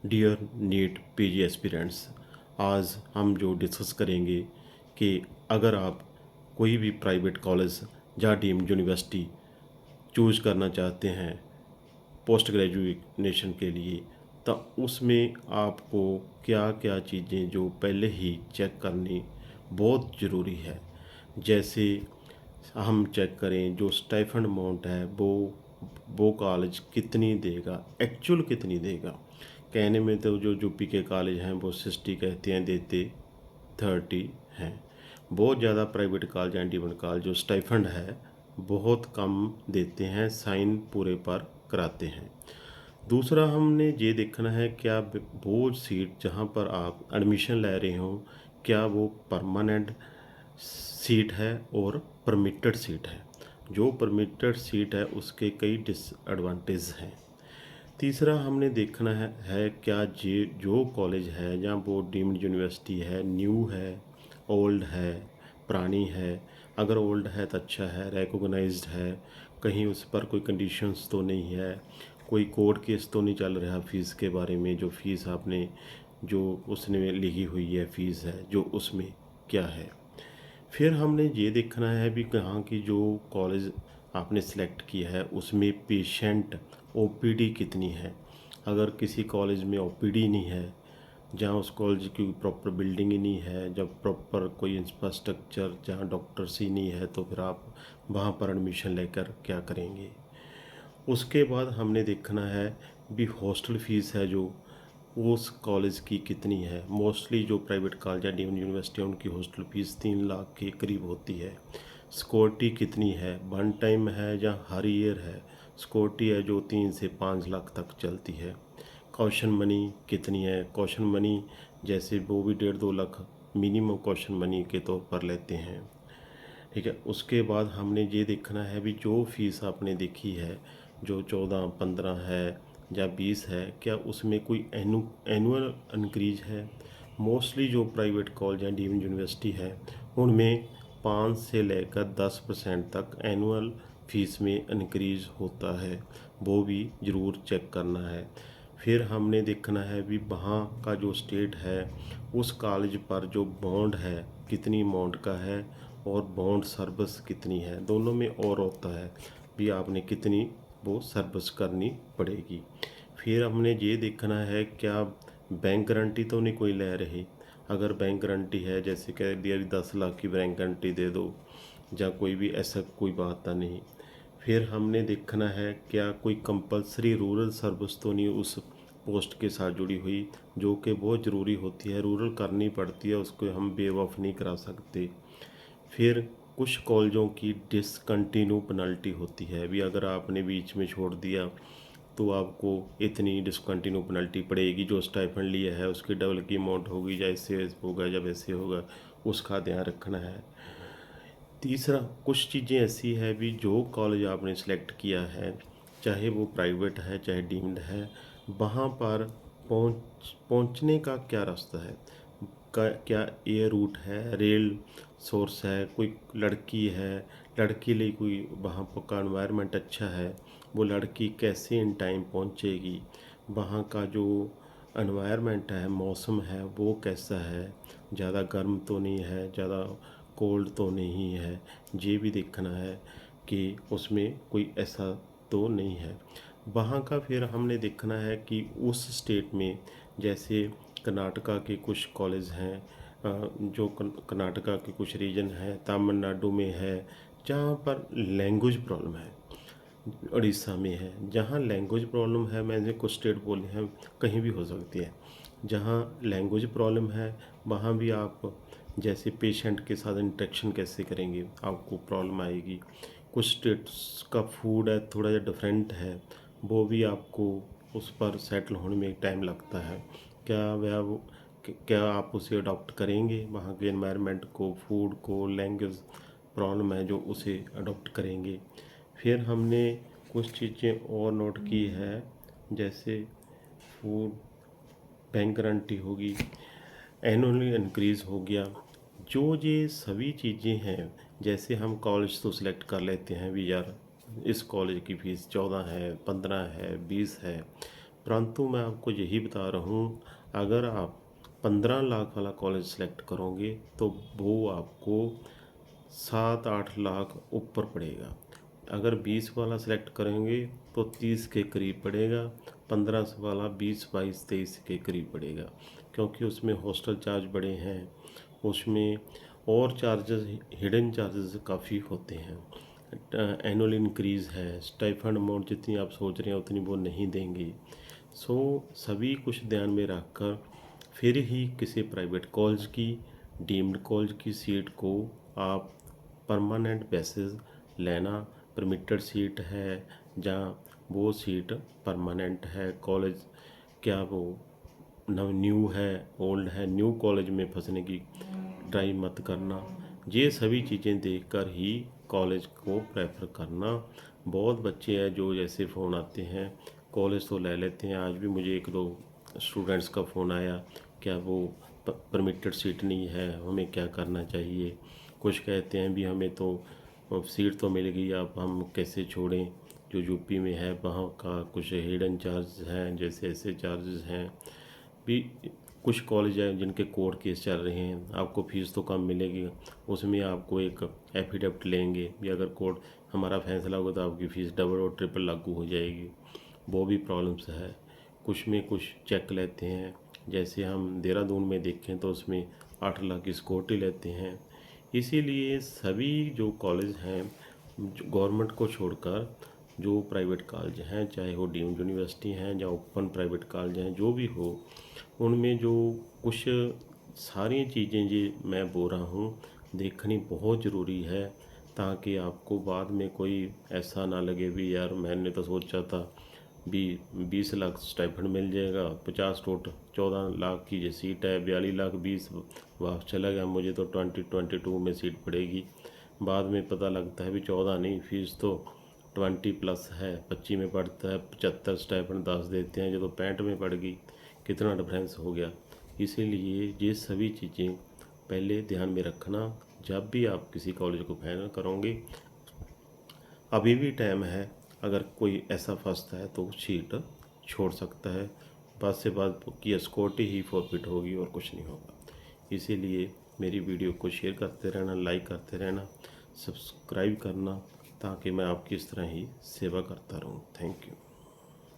Dear NEET PG aspirants, आज हम जो डिस्कस करेंगे कि अगर आप कोई भी प्राइवेट कॉलेज या डीम्ड यूनिवर्सिटी चूज करना चाहते हैं पोस्ट ग्रेजुएशन के लिए, तो उसमें आपको क्या क्या चीज़ें जो पहले ही चेक करनी बहुत ज़रूरी है। जैसे हम चेक करें जो स्टाइफंड अमाउंट है वो कॉलेज कितनी देगा, एक्चुअल कितनी देगा। कहने में तो जो यूपी के कॉलेज हैं वो 60 कहते हैं, देते 30 हैं। बहुत ज़्यादा private college and even college जो स्टाइफंड है बहुत कम देते हैं, साइन पूरे पर कराते हैं। दूसरा हमने ये देखना है क्या वो सीट जहाँ पर आप एडमिशन ले रहे हो क्या वो परमानेंट सीट है और परमिटेड सीट है। जो परमिटेड सीट है उसके कई डिसएडवांटेज हैं। तीसरा हमने देखना है क्या जो कॉलेज है या वो डीम्ड यूनिवर्सिटी है, न्यू है, ओल्ड है, पुरानी है। अगर ओल्ड है तो अच्छा है, रिकॉग्नाइज्ड है, कहीं उस पर कोई कंडीशंस तो नहीं है, कोई कोर्ट केस तो नहीं चल रहा फ़ीस के बारे में, जो फ़ीस आपने जो उसने लिखी हुई है फ़ीस है जो उसमें क्या है। फिर हमने ये देखना है भी कहाँ की जो कॉलेज आपने सेलेक्ट किया है उसमें पेशेंट ओपीडी कितनी है। अगर किसी कॉलेज में ओपीडी नहीं है, जहाँ उस कॉलेज की प्रॉपर बिल्डिंग ही नहीं है, जब प्रॉपर कोई इंफ्रास्ट्रक्चर जहाँ डॉक्टर्स ही नहीं है, तो फिर आप वहाँ पर एडमिशन लेकर क्या करेंगे। उसके बाद हमने देखना है भी हॉस्टल फ़ीस है जो उस कॉलेज की कितनी है। मोस्टली जो प्राइवेट कॉलेज या डीम्ड यूनिवर्सिटी है उनकी हॉस्टल फ़ीस 3 लाख के करीब होती है। सिक्योरिटी कितनी है, वन टाइम है या हर ईयर है। सिक्योरिटी है जो 3 से 5 लाख तक चलती है। कॉशन मनी कितनी है, कॉशन मनी जैसे वो भी 1.5-2 लाख मिनिमम कॉशन मनी के तौर पर लेते हैं। ठीक है। उसके बाद हमने ये देखना है भी जो फीस आपने देखी है जो 14-15 है या 20 है, क्या उसमें कोई एनुअल इंक्रीज है। मोस्टली जो प्राइवेट कॉलेज या डीम्ड यूनिवर्सिटी है उनमें 5 से लेकर 10% तक एनुअल फीस में इंक्रीज होता है, वो भी ज़रूर चेक करना है। फिर हमने देखना है भी वहाँ का जो स्टेट है उस कॉलेज पर जो बॉन्ड है कितनी अमाउंट का है और बॉन्ड सर्विस कितनी है, दोनों में और होता है भी आपने कितनी वो सर्विस करनी पड़ेगी। फिर हमने ये देखना है क्या बैंक गारंटी तो नहीं कोई ले रही। अगर बैंक गारंटी है जैसे कह दिया भी 10 लाख की बैंक गारंटी दे दो या कोई भी ऐसा कोई बात नहीं। फिर हमने देखना है क्या कोई कंपलसरी रूरल सर्विस तो नहीं उस पोस्ट के साथ जुड़ी हुई, जो कि बहुत ज़रूरी होती है, रूरल करनी पड़ती है, उसको हम बेवफ नहीं करा सकते। फिर कुछ कॉलेजों की डिसकंटिन्यू पेनल्टी होती है भी, अगर आपने बीच में छोड़ दिया तो आपको इतनी डिसकंटिन्यू पेनल्टी पड़ेगी, जो स्टाइपेंड लिया है उसकी डबल की अमाउंट होगी, या इससे होगा या वैसे होगा, उसका ध्यान रखना है। तीसरा कुछ चीज़ें ऐसी है भी जो कॉलेज आपने सेलेक्ट किया है चाहे वो प्राइवेट है चाहे डीम्ड है, वहाँ पर पहुँचने का क्या रास्ता है, क्या एयर रूट है, रेल सोर्स है, कोई लड़की है, लड़की लिए कोई वहाँ पर का एनवायरनमेंट अच्छा है, वो लड़की कैसे इन टाइम पहुँचेगी, वहाँ का जो एनवायरनमेंट है मौसम है वो कैसा है, ज़्यादा गर्म तो नहीं है, ज़्यादा कोल्ड तो नहीं है, ये भी देखना है कि उसमें कोई ऐसा तो नहीं है वहाँ का। फिर हमने देखना है कि उस स्टेट में जैसे कर्नाटका के कुछ कॉलेज हैं, जो कर्नाटका के कुछ रीजन हैं, तमिलनाडु में है जहाँ पर लैंग्वेज प्रॉब्लम है, उड़ीसा में है जहाँ लैंग्वेज प्रॉब्लम है, मैंने कुछ स्टेट बोले हैं, कहीं भी हो सकती है। जहाँ लैंग्वेज प्रॉब्लम है वहाँ भी आप जैसे पेशेंट के साथ इंटरेक्शन कैसे करेंगे, आपको प्रॉब्लम आएगी। कुछ स्टेट्स का फूड है थोड़ा सा डिफरेंट है, वो भी आपको उस पर सेटल होने में टाइम लगता है। क्या आप उसे अडॉप्ट करेंगे, वहाँ के एनवायरनमेंट को, फूड को, लैंग्वेज प्रॉब्लम है जो उसे अडॉप्ट करेंगे। फिर हमने कुछ चीज़ें और नोट की है जैसे फूड, बैंक गारंटी होगी, एनुअली इंक्रीज़ हो गया। जो ये सभी चीज़ें हैं, जैसे हम कॉलेज तो सिलेक्ट कर लेते हैं भी यार इस कॉलेज की फ़ीस 14 है, 15 है, 20 है, परंतु मैं आपको यही बता रहा हूँ, अगर आप 15 लाख वाला कॉलेज सेलेक्ट करोगे तो वो आपको 7-8 लाख ऊपर पड़ेगा। अगर 20 वाला सेलेक्ट करेंगे तो 30 के करीब पड़ेगा, 15 वाला 20-22-23 के करीब पड़ेगा, क्योंकि उसमें हॉस्टल चार्ज बड़े हैं, उसमें और चार्जेस, हिडन चार्जेस काफ़ी होते हैं। एनुअल इंक्रीज़ है, स्टाइफंड अमाउंट जितनी आप सोच रहे हैं उतनी वो नहीं देंगे। सो सभी कुछ ध्यान में रखकर फिर ही किसी प्राइवेट कॉलेज की, डीम्ड कॉलेज की सीट को आप परमानेंट बेसिस लेना। परमिटेड सीट है जहाँ वो सीट परमानेंट है, कॉलेज क्या वो न्यू है, ओल्ड है, न्यू कॉलेज में फंसने की ट्राई मत करना। ये सभी चीज़ें देखकर ही कॉलेज को प्रेफर करना। बहुत बच्चे हैं जो जैसे फ़ोन आते हैं कॉलेज तो ले लेते हैं। आज भी मुझे 1-2 स्टूडेंट्स का फ़ोन आया, क्या वो परमिटेड सीट नहीं है, हमें क्या करना चाहिए। कुछ कहते हैं भी हमें तो सीट तो मिल गई, अब हम कैसे छोड़ें, जो यूपी में है वहाँ का कुछ हिडन चार्ज हैं, जैसे ऐसे चार्जेस हैं भी। कुछ कॉलेज हैं जिनके कोर्ट केस चल रहे हैं, आपको फ़ीस तो कम मिलेगी, उसमें आपको एक एफिडेविट लेंगे भी, अगर कोर्ट हमारा फैसला होगा तो आपकी फ़ीस डबल और ट्रिपल लागू हो जाएगी। वो भी प्रॉब्लम्स है। कुछ में कुछ चेक लेते हैं, जैसे हम देहरादून में देखें तो उसमें 8 लाख की सिक्योरिटी लेते हैं। इसीलिए सभी जो कॉलेज हैं गवर्नमेंट को छोड़कर, जो प्राइवेट कॉलेज हैं, चाहे वो डीम्ड यूनिवर्सिटी हैं या ओपन प्राइवेट कॉलेज हैं, जो भी हो, उनमें जो कुछ सारी चीज़ें ये मैं बोल रहा हूँ देखनी बहुत ज़रूरी है, ताकि आपको बाद में कोई ऐसा ना लगे भी यार मैंने तो सोचा था भी 20 लाख स्टाइपेंड मिल जाएगा, 50 टोटल 14 लाख की ये सीट है, 42 लाख 20 वापस चला गया, मुझे तो 2022 में सीट पड़ेगी। बाद में पता लगता है भी 14 नहीं, फीस तो 20+ है, 25 में पड़ता है, 75 स्टाइपेंड 10 देते हैं, जो तो 65 में पड़ गई, कितना डिफरेंस हो गया। इसीलिए ये सभी चीज़ें पहले ध्यान में रखना जब भी आप किसी कॉलेज को फाइनल करोगे। अभी भी टाइम है, अगर कोई ऐसा फंसता है तो सीट छोड़ सकता है, बात से बात की सिक्योरिटी ही फॉरफिट होगी और कुछ नहीं होगा। इसीलिए मेरी वीडियो को शेयर करते रहना, लाइक करते रहना, सब्सक्राइब करना, ताकि मैं आपकी इस तरह ही सेवा करता रहूं। Thank you.